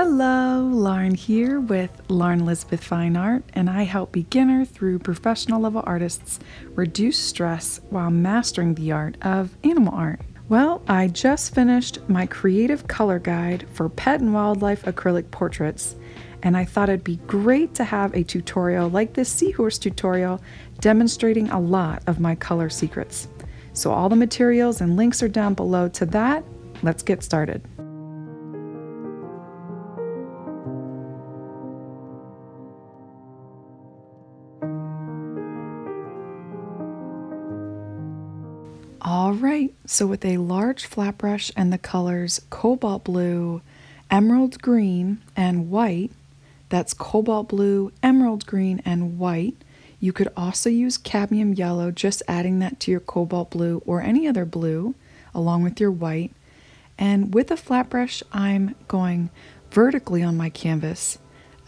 Hello, Lauren here with Lauren Elizabeth Fine Art, and I help beginner through professional level artists reduce stress while mastering the art of animal art. Well, I just finished my creative color guide for pet and wildlife acrylic portraits, and I thought it'd be great to have a tutorial like this Seahorse tutorial demonstrating a lot of my color secrets. So all the materials and links are down below to that. Let's get started. Alright, so with a large flat brush and the colors cobalt blue, emerald green, and white, that's cobalt blue, emerald green, and white. You could also use cadmium yellow, just adding that to your cobalt blue or any other blue along with your white. And with a flat brush, I'm going vertically on my canvas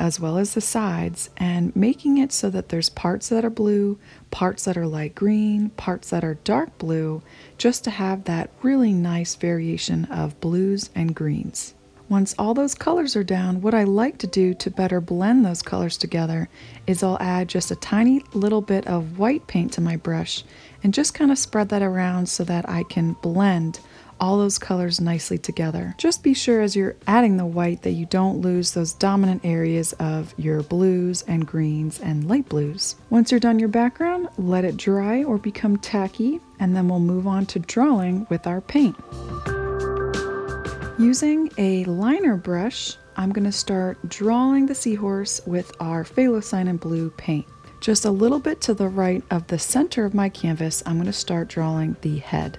as well as the sides and making it so that there's parts that are blue, parts that are light green, parts that are dark blue, just to have that really nice variation of blues and greens. Once all those colors are down, what I like to do to better blend those colors together is I'll add just a tiny little bit of white paint to my brush and just kind of spread that around so that I can blend all those colors nicely together. Just be sure as you're adding the white that you don't lose those dominant areas of your blues and greens and light blues. Once you're done your background, let it dry or become tacky, and then we'll move on to drawing with our paint. Using a liner brush, I'm going to start drawing the seahorse with our Phthalocyanine Blue paint. Just a little bit to the right of the center of my canvas, I'm going to start drawing the head.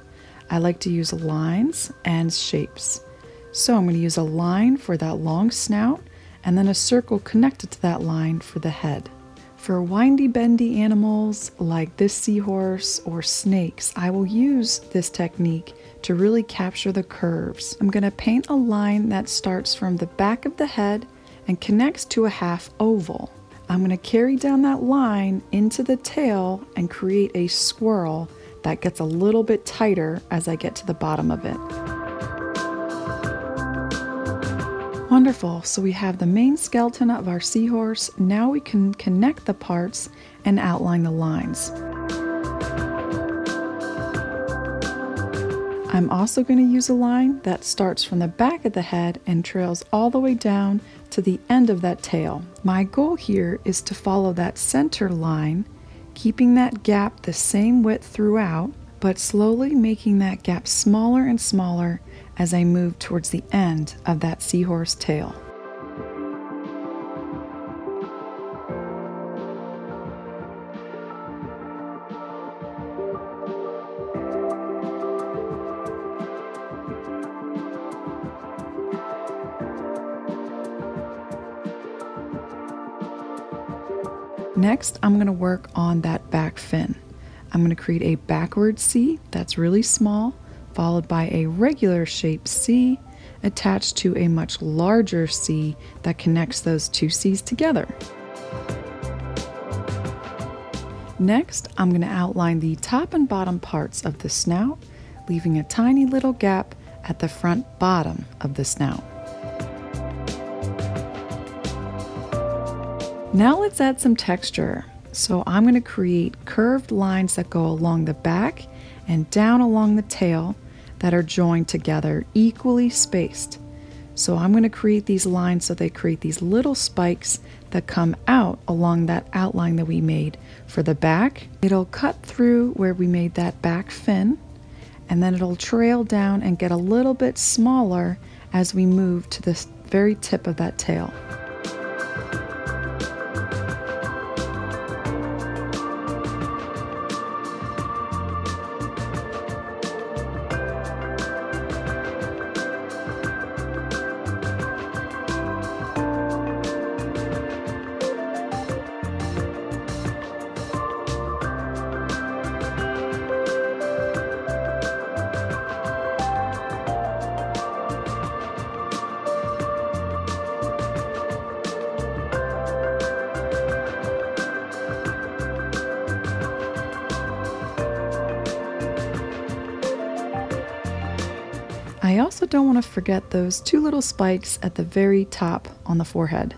I like to use lines and shapes. So I'm going to use a line for that long snout and then a circle connected to that line for the head. For windy bendy animals like this seahorse or snakes, I will use this technique to really capture the curves. I'm going to paint a line that starts from the back of the head and connects to a half oval. I'm going to carry down that line into the tail and create a swirl that gets a little bit tighter as I get to the bottom of it. Wonderful, so we have the main skeleton of our seahorse. Now we can connect the parts and outline the lines. I'm also going to use a line that starts from the back of the head and trails all the way down to the end of that tail. My goal here is to follow that center line, keeping that gap the same width throughout, but slowly making that gap smaller and smaller as I move towards the end of that seahorse tail. Next, I'm going to work on that back fin. I'm going to create a backward C that's really small, followed by a regular shaped C attached to a much larger C that connects those two C's together. Next, I'm going to outline the top and bottom parts of the snout, leaving a tiny little gap at the front bottom of the snout. Now let's add some texture. So I'm going to create curved lines that go along the back and down along the tail that are joined together, equally spaced. So I'm going to create these lines so they create these little spikes that come out along that outline that we made for the back. It'll cut through where we made that back fin, and then it'll trail down and get a little bit smaller as we move to the very tip of that tail. I also don't want to forget those two little spikes at the very top on the forehead.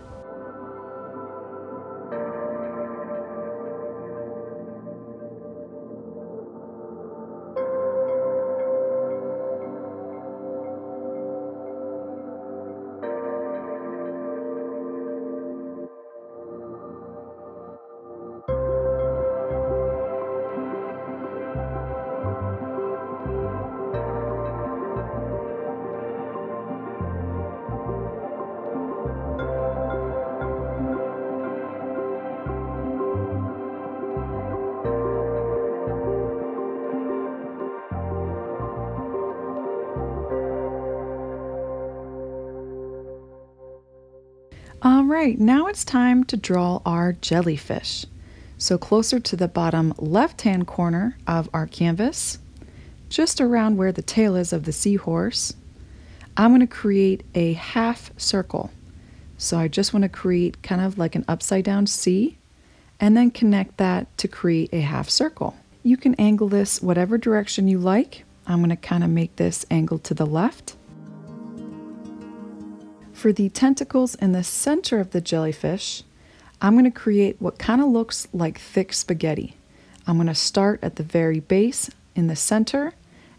Alright, now it's time to draw our jellyfish. So closer to the bottom left-hand corner of our canvas, just around where the tail is of the seahorse, I'm going to create a half circle. So I just want to create kind of like an upside down C, and then connect that to create a half circle. You can angle this whatever direction you like. I'm going to kind of make this angle to the left. For the tentacles in the center of the jellyfish, I'm going to create what kind of looks like thick spaghetti. I'm going to start at the very base in the center,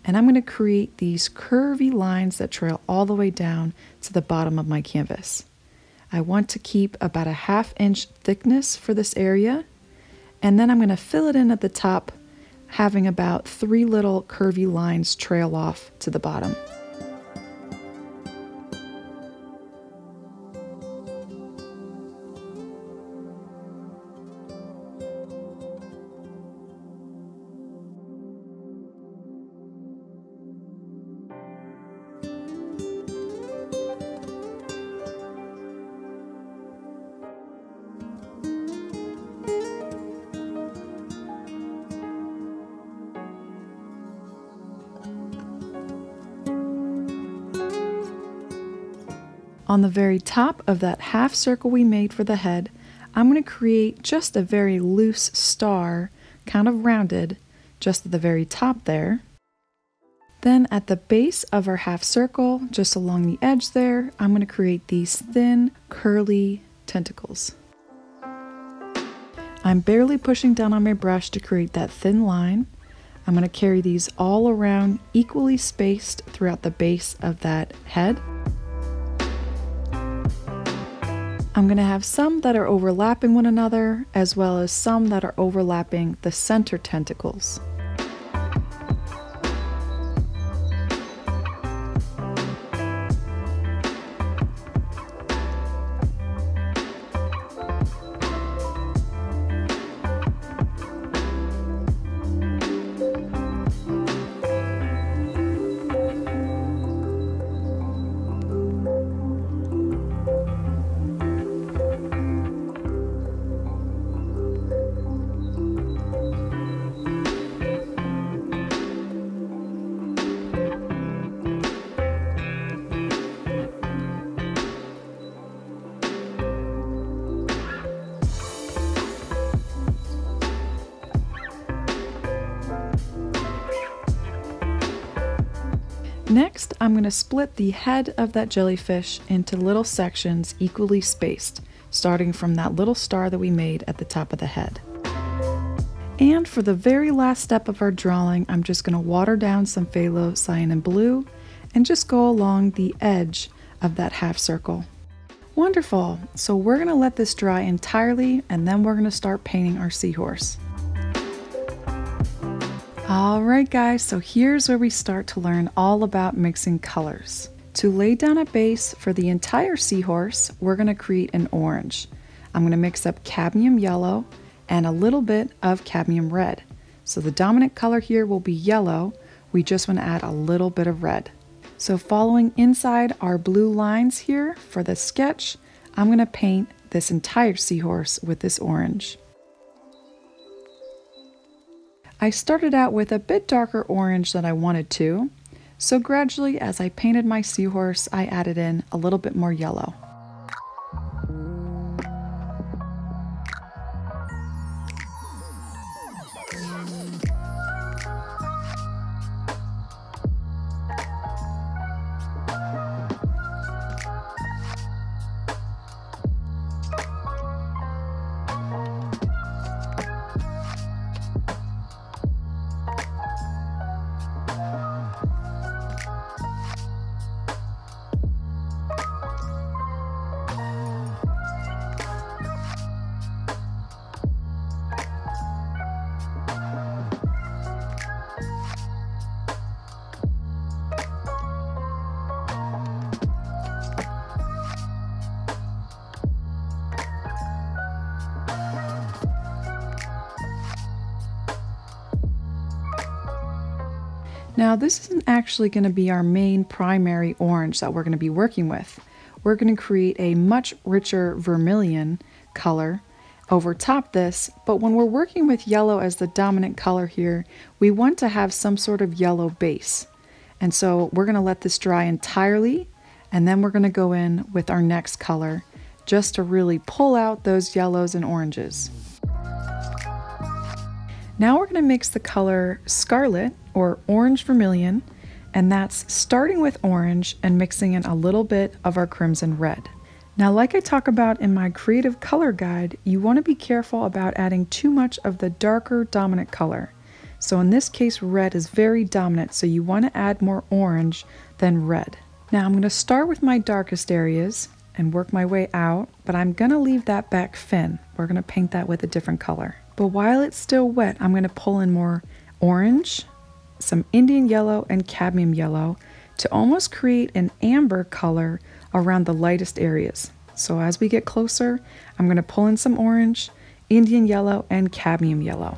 and I'm going to create these curvy lines that trail all the way down to the bottom of my canvas. I want to keep about a ½ inch thickness for this area, and then I'm going to fill it in at the top, having about 3 little curvy lines trail off to the bottom. On the very top of that half circle we made for the head, I'm going to create just a very loose star, kind of rounded, just at the very top there. Then at the base of our half circle, just along the edge there, I'm going to create these thin, curly tentacles. I'm barely pushing down on my brush to create that thin line. I'm going to carry these all around, equally spaced throughout the base of that head. I'm going to have some that are overlapping one another, as well as some that are overlapping the center tentacles. Next, I'm going to split the head of that jellyfish into little sections equally spaced, starting from that little star that we made at the top of the head. And for the very last step of our drawing, I'm just going to water down some Phthalocyanine Blue and just go along the edge of that half circle. Wonderful! So we're going to let this dry entirely, and then we're going to start painting our seahorse. Alright guys, so here's where we start to learn all about mixing colors. To lay down a base for the entire seahorse, we're going to create an orange. I'm going to mix up cadmium yellow and a little bit of cadmium red. So the dominant color here will be yellow. We just want to add a little bit of red. So following inside our blue lines here for the sketch, I'm going to paint this entire seahorse with this orange. I started out with a bit darker orange than I wanted to, so gradually as I painted my seahorse, I added in a little bit more yellow. Now this isn't actually going to be our main primary orange that we're going to be working with. We're going to create a much richer vermilion color over top this, but when we're working with yellow as the dominant color here, we want to have some sort of yellow base. And so we're going to let this dry entirely, and then we're going to go in with our next color just to really pull out those yellows and oranges. Now we're going to mix the color scarlet or orange vermilion, and that's starting with orange and mixing in a little bit of our crimson red. Now, like I talk about in my creative color guide, you want to be careful about adding too much of the darker dominant color. So in this case, red is very dominant, so you want to add more orange than red. Now I'm going to start with my darkest areas and work my way out, but I'm going to leave that back fin. We're going to paint that with a different color. But while it's still wet, I'm going to pull in more orange, some Indian yellow and cadmium yellow to almost create an amber color around the lightest areas. So as we get closer, I'm going to pull in some orange, Indian yellow, and cadmium yellow.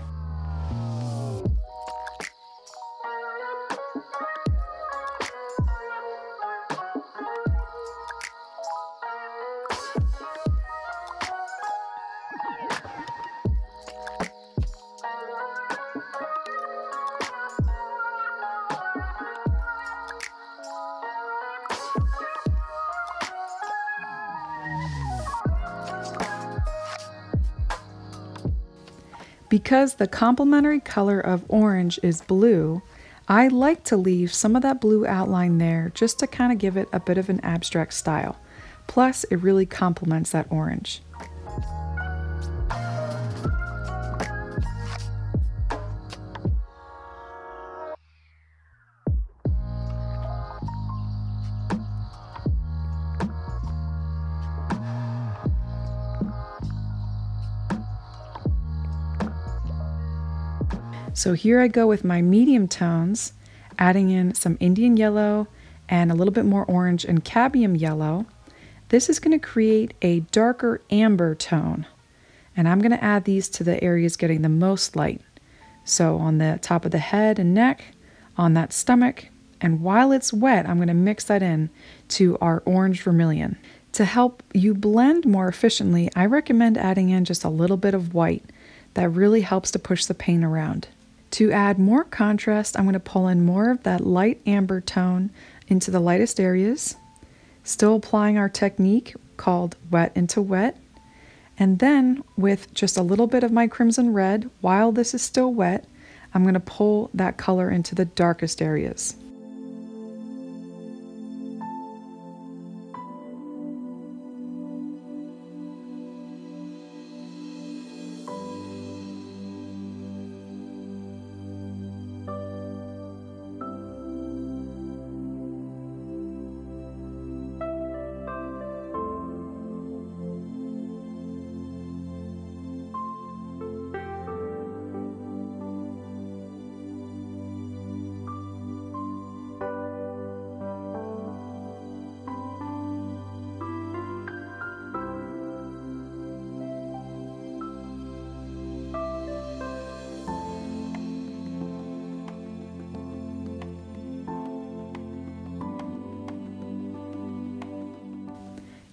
Because the complementary color of orange is blue, I like to leave some of that blue outline there just to kind of give it a bit of an abstract style. Plus, it really complements that orange. So here I go with my medium tones, adding in some Indian yellow and a little bit more orange and cadmium yellow. This is going to create a darker amber tone, and I'm going to add these to the areas getting the most light. So on the top of the head and neck, on that stomach, and while it's wet, I'm going to mix that in to our orange vermilion. To help you blend more efficiently, I recommend adding in just a little bit of white. That really helps to push the paint around. To add more contrast, I'm going to pull in more of that light amber tone into the lightest areas, still applying our technique called wet into wet. And then with just a little bit of my crimson red, while this is still wet, I'm going to pull that color into the darkest areas.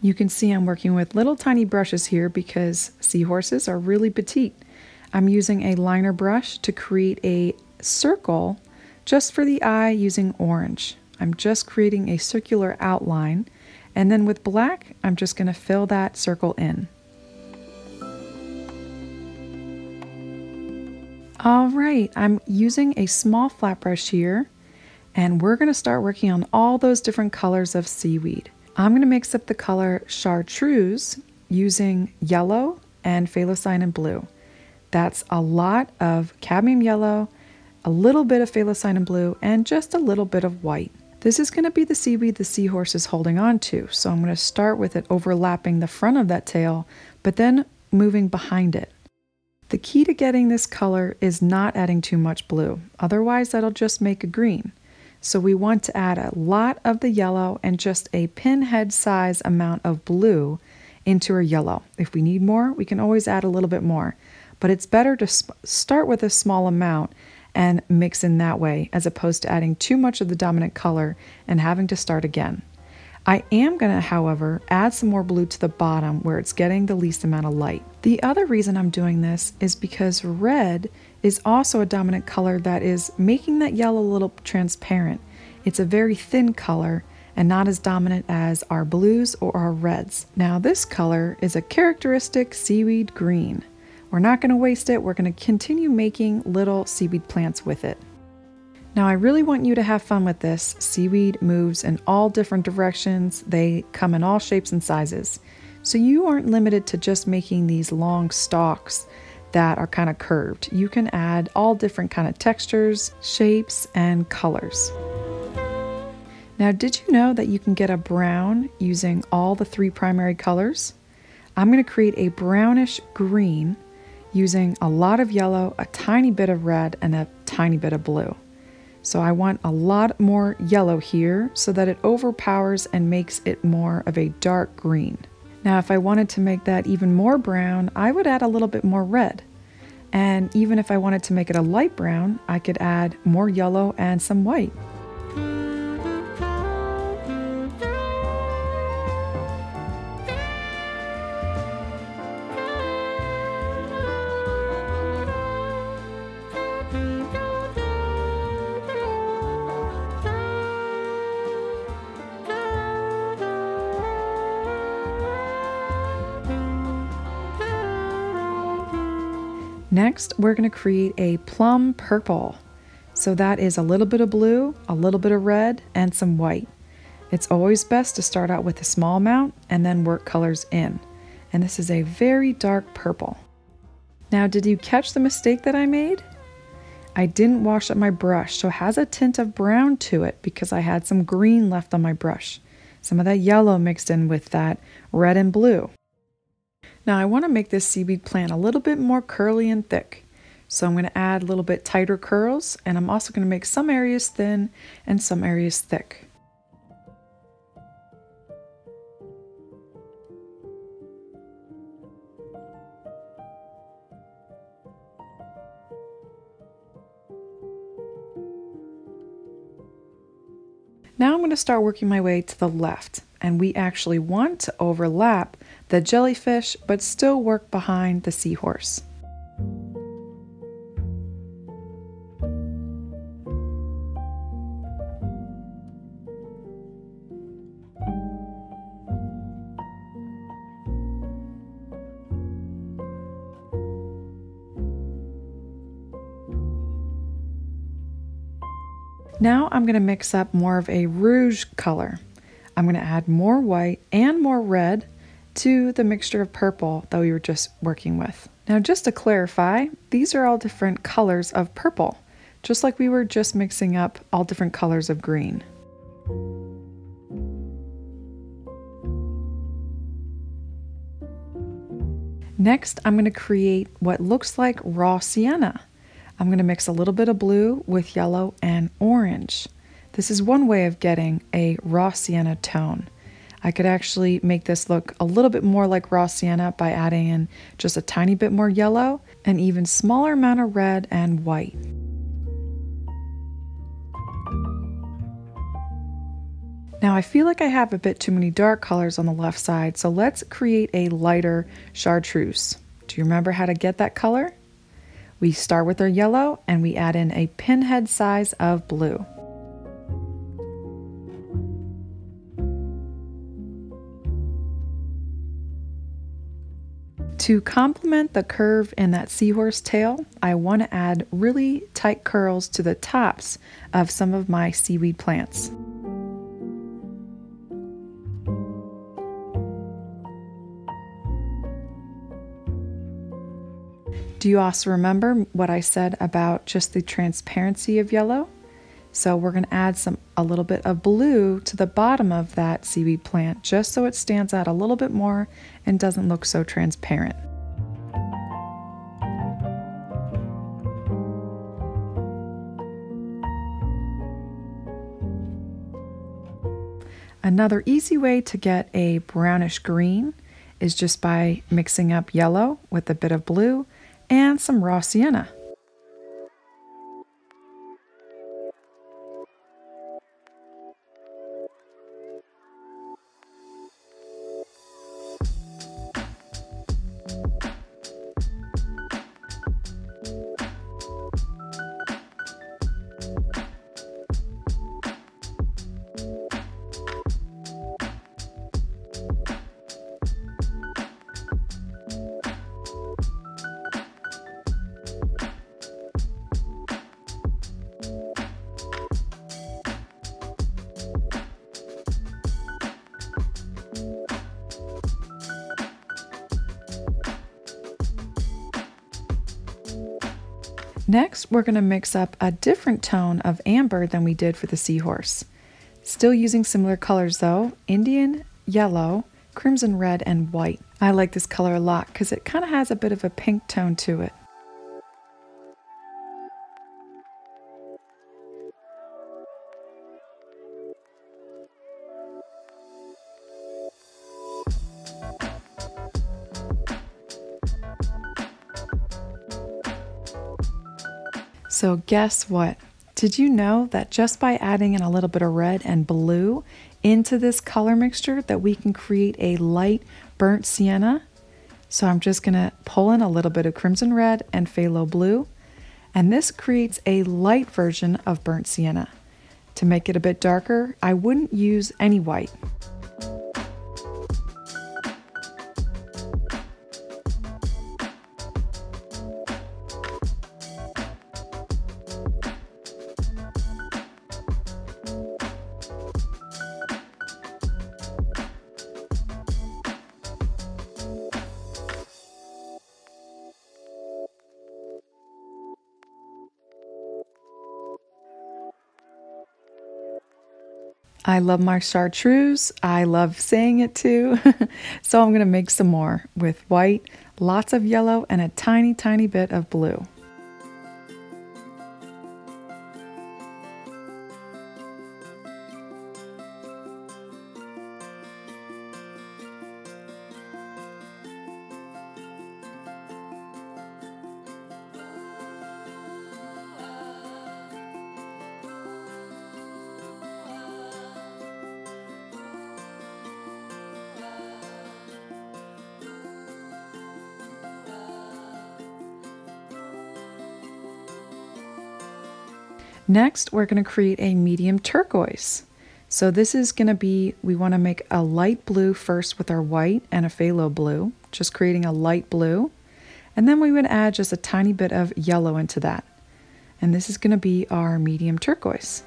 You can see I'm working with little tiny brushes here because seahorses are really petite. I'm using a liner brush to create a circle just for the eye using orange. I'm just creating a circular outline, and then with black, I'm just going to fill that circle in. All right, I'm using a small flat brush here, and we're going to start working on all those different colors of seaweed. I'm going to mix up the color chartreuse using yellow and Phthalocyanine Blue. That's a lot of cadmium yellow, a little bit of Phthalocyanine Blue, and just a little bit of white. This is going to be the seaweed the seahorse is holding on to, so I'm going to start with it overlapping the front of that tail, but then moving behind it. The key to getting this color is not adding too much blue, otherwise that'll just make a green. So we want to add a lot of the yellow and just a pinhead size amount of blue into our yellow. If we need more, we can always add a little bit more, but it's better to start with a small amount and mix in that way, as opposed to adding too much of the dominant color and having to start again. I am going to, however, add some more blue to the bottom where it's getting the least amount of light. The other reason I'm doing this is because red is also a dominant color that is making that yellow a little transparent. It's a very thin color and not as dominant as our blues or our reds. Now this color is a characteristic seaweed green. We're not going to waste it. We're going to continue making little seaweed plants with it. Now I really want you to have fun with this. Seaweed moves in all different directions. They come in all shapes and sizes. So you aren't limited to just making these long stalks that are kind of curved. You can add all different kind of textures, shapes, and colors. Now, did you know that you can get a brown using all the 3 primary colors? I'm going to create a brownish green using a lot of yellow, a tiny bit of red, and a tiny bit of blue. So I want a lot more yellow here so that it overpowers and makes it more of a dark green. Now, if I wanted to make that even more brown, I would add a little bit more red. And even if I wanted to make it a light brown, I could add more yellow and some white. Next, we're going to create a plum purple. So that is a little bit of blue, a little bit of red, and some white. It's always best to start out with a small amount and then work colors in. And this is a very dark purple. Now, did you catch the mistake that I made? I didn't wash up my brush, so it has a tint of brown to it because I had some green left on my brush. Some of that yellow mixed in with that red and blue. Now I want to make this seaweed plant a little bit more curly and thick. So I'm going to add a little bit tighter curls, and I'm also going to make some areas thin and some areas thick. Now I'm going to start working my way to the left, and we actually want to overlap the jellyfish but still work behind the seahorse. Now I'm going to mix up more of a rouge color. I'm going to add more white and more red to the mixture of purple that we were just working with. Now just to clarify, these are all different colors of purple, just like we were just mixing up all different colors of green. Next, I'm going to create what looks like raw sienna. I'm going to mix a little bit of blue with yellow and orange. This is one way of getting a raw sienna tone. I could actually make this look a little bit more like raw sienna by adding in just a tiny bit more yellow, an even smaller amount of red and white. Now I feel like I have a bit too many dark colors on the left side, so let's create a lighter chartreuse. Do you remember how to get that color? We start with our yellow and we add in a pinhead size of blue. To complement the curve in that seahorse tail, I want to add really tight curls to the tops of some of my seaweed plants. Do you also remember what I said about just the transparency of yellow? So we're going to add a little bit of blue to the bottom of that seaweed plant just so it stands out a little bit more and doesn't look so transparent. Another easy way to get a brownish green is just by mixing up yellow with a bit of blue and some raw sienna. Next, we're going to mix up a different tone of amber than we did for the seahorse. Still using similar colors though, Indian yellow, crimson red, and white. I like this color a lot because it kind of has a bit of a pink tone to it. So guess what? Did you know that just by adding in a little bit of red and blue into this color mixture that we can create a light burnt sienna? So I'm just going to pull in a little bit of crimson red and phthalo blue, and this creates a light version of burnt sienna. To make it a bit darker, I wouldn't use any white. I love my chartreuse. I love saying it too. So I'm going to make some more with white, lots of yellow, and a tiny, tiny bit of blue. Next, we're going to create a medium turquoise. So this is going to be, we want to make a light blue first with our white and a phthalo blue, just creating a light blue. And then we would add just a tiny bit of yellow into that. And this is going to be our medium turquoise.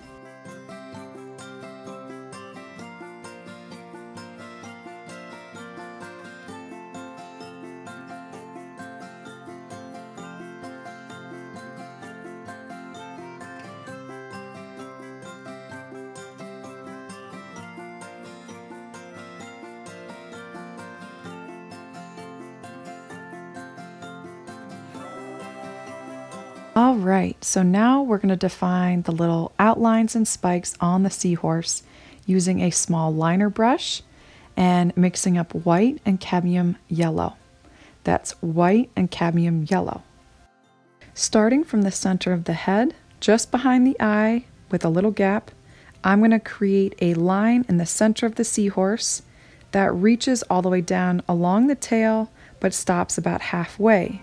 All right, so now we're going to define the little outlines and spikes on the seahorse using a small liner brush and mixing up white and cadmium yellow. That's white and cadmium yellow. Starting from the center of the head, just behind the eye with a little gap, I'm going to create a line in the center of the seahorse that reaches all the way down along the tail but stops about halfway.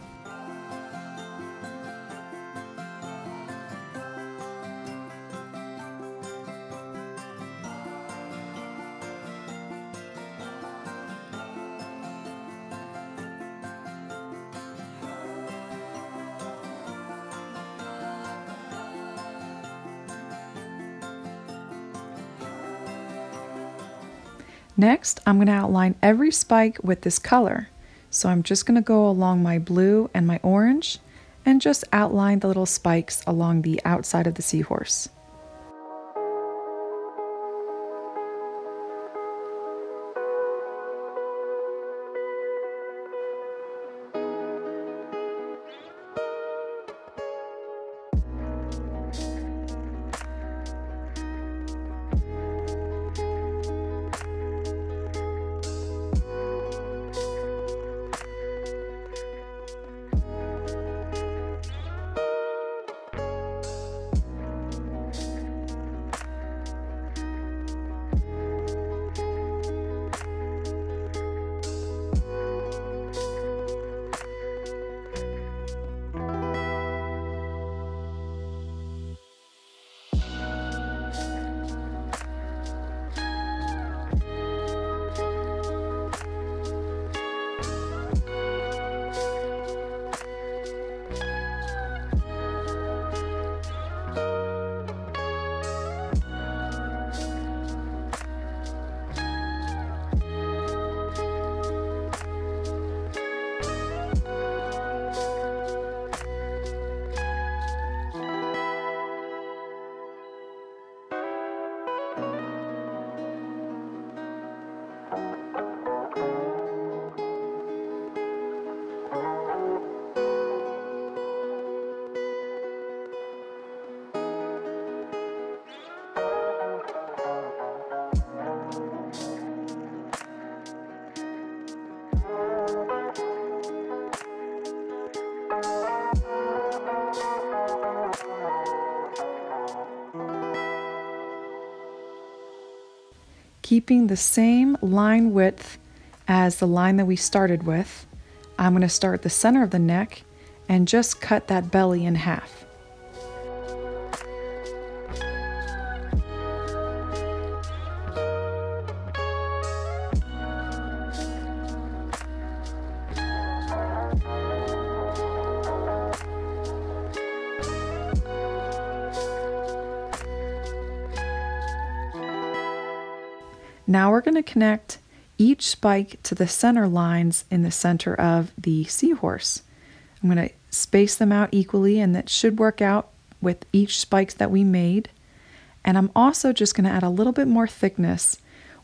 Next, I'm going to outline every spike with this color. So I'm just going to go along my blue and my orange and just outline the little spikes along the outside of the seahorse. keeping the same line width as the line that we started with, I'm going to start at the center of the neck and just cut that belly in half. Now we're going to connect each spike to the center lines in the center of the seahorse. I'm going to space them out equally, and that should work out with each spikes that we made. And I'm also just going to add a little bit more thickness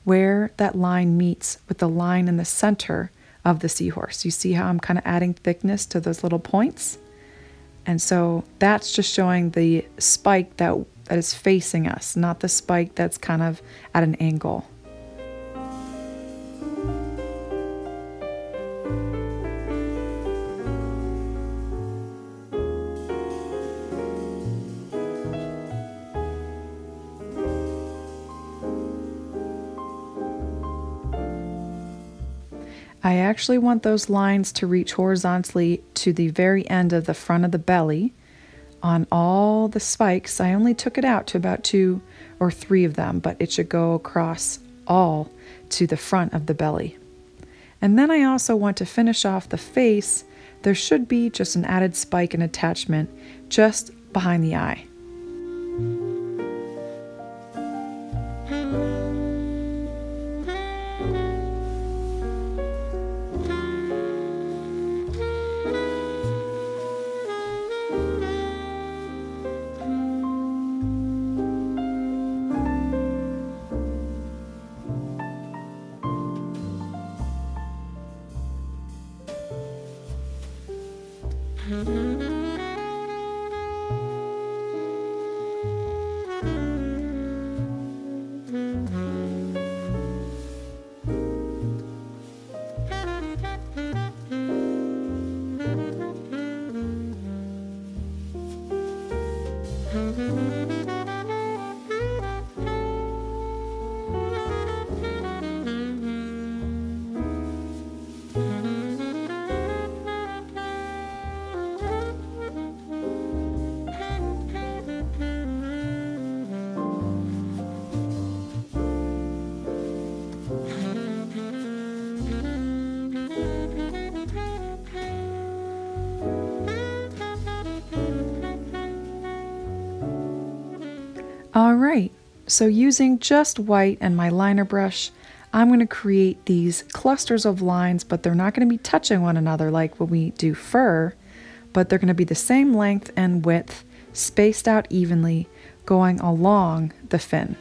where that line meets with the line in the center of the seahorse. You see how I'm kind of adding thickness to those little points? And so that's just showing the spike that is facing us, not the spike that's kind of at an angle. I actually want those lines to reach horizontally to the very end of the front of the belly. On all the spikes, I only took it out to about 2 or 3 of them, but it should go across all to the front of the belly. And then I also want to finish off the face. There should be just an added spike and attachment just behind the eye. Alright, so using just white and my liner brush, I'm going to create these clusters of lines, but they're not going to be touching one another like when we do fur, but they're going to be the same length and width, spaced out evenly, going along the fin.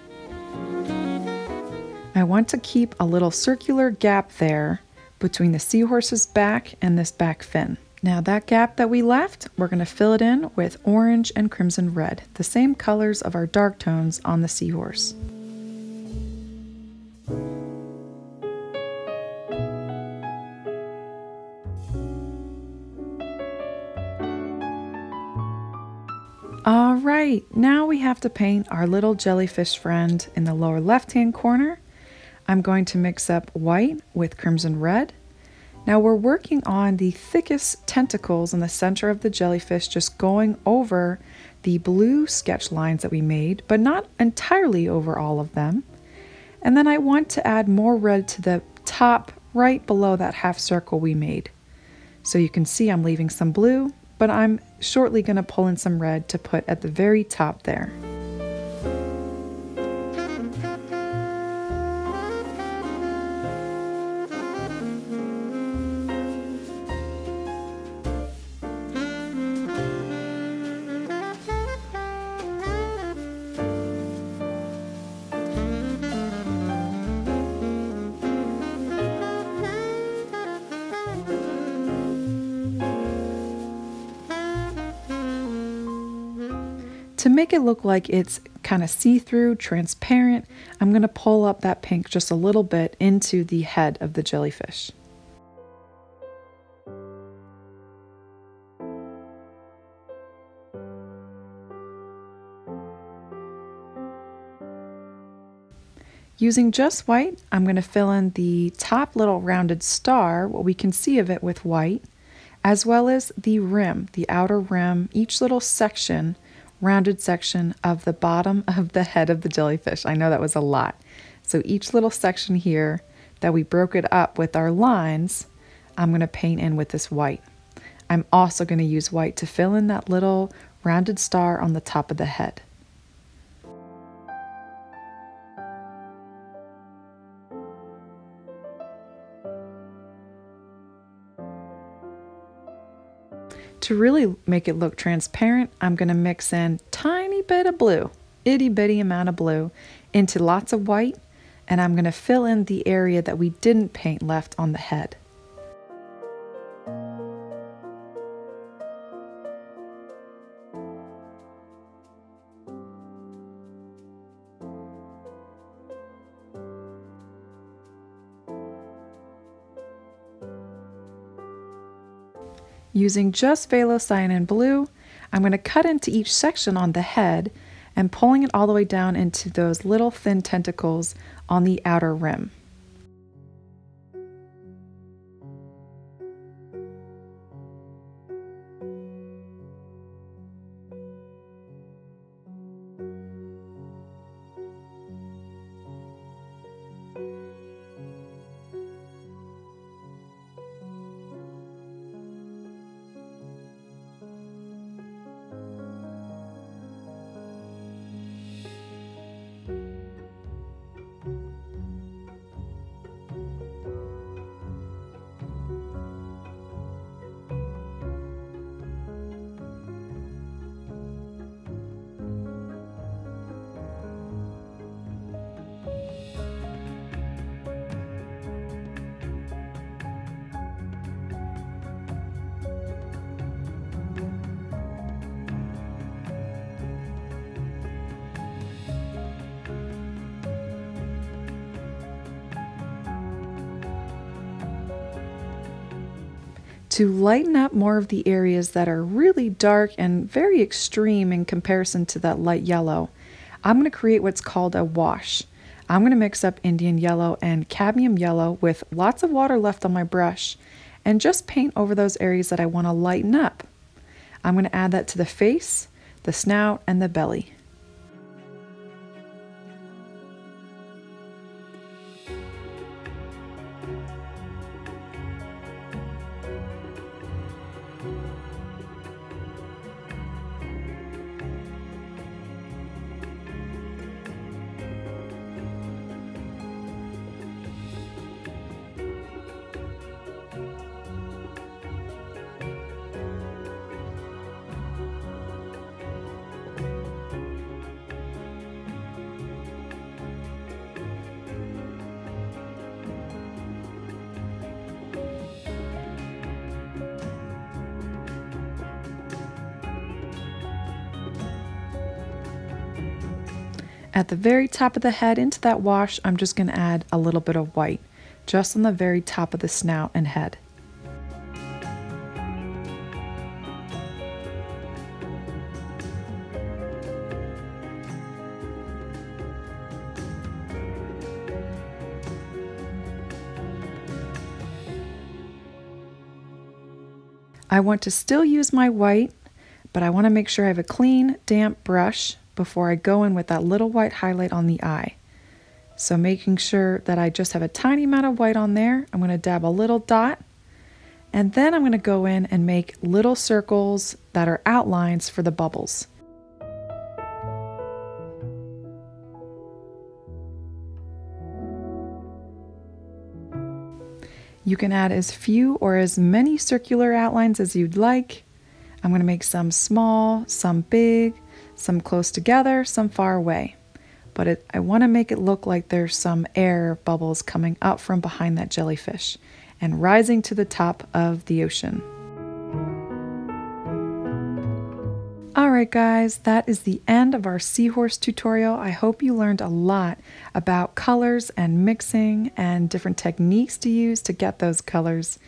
I want to keep a little circular gap there between the seahorse's back and this back fin. Now that gap that we left, we're going to fill it in with orange and crimson red, the same colors of our dark tones on the seahorse. Alright, now we have to paint our little jellyfish friend in the lower left-hand corner. I'm going to mix up white with crimson red. Now we're working on the thickest tentacles in the center of the jellyfish, just going over the blue sketch lines that we made, but not entirely over all of them. And then I want to add more red to the top right below that half circle we made. So you can see I'm leaving some blue, but I'm shortly going to pull in some red to put at the very top there. To make it look like it's kind of see-through, transparent, I'm going to pull up that pink just a little bit into the head of the jellyfish. Using just white, I'm going to fill in the top little rounded star, what we can see of it with white, as well as the rim, the outer rim, each little section, rounded section of the bottom of the head of the jellyfish. I know that was a lot. So each little section here that we broke it up with our lines, I'm going to paint in with this white. I'm also going to use white to fill in that little rounded star on the top of the head. To really make it look transparent, I'm going to mix in tiny bit of blue, itty bitty amount of blue, into lots of white, and I'm going to fill in the area that we didn't paint left on the head. Using just Phthalocyanine Blue, I'm going to cut into each section on the head and pulling it all the way down into those little thin tentacles on the outer rim. To lighten up more of the areas that are really dark and very extreme in comparison to that light yellow, I'm going to create what's called a wash. I'm going to mix up Indian yellow and cadmium yellow with lots of water left on my brush and just paint over those areas that I want to lighten up. I'm going to add that to the face, the snout, and the belly. At the very top of the head into that wash, I'm just going to add a little bit of white, just on the very top of the snout and head. I want to still use my white, but I want to make sure I have a clean, damp brush before I go in with that little white highlight on the eye. So making sure that I just have a tiny amount of white on there, I'm going to dab a little dot, and then I'm going to go in and make little circles that are outlines for the bubbles. You can add as few or as many circular outlines as you'd like. I'm going to make some small, some big, some close together, some far away. But I want to make it look like there's some air bubbles coming up from behind that jellyfish and rising to the top of the ocean. Alright guys, that is the end of our seahorse tutorial. I hope you learned a lot about colors and mixing and different techniques to use to get those colors.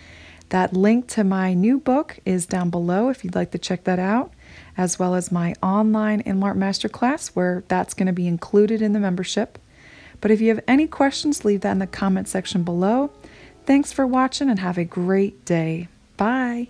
That link to my new book is down below if you'd like to check that out, as well as my online Art Masterclass where that's going to be included in the membership. But if you have any questions, leave that in the comment section below. Thanks for watching and have a great day. Bye.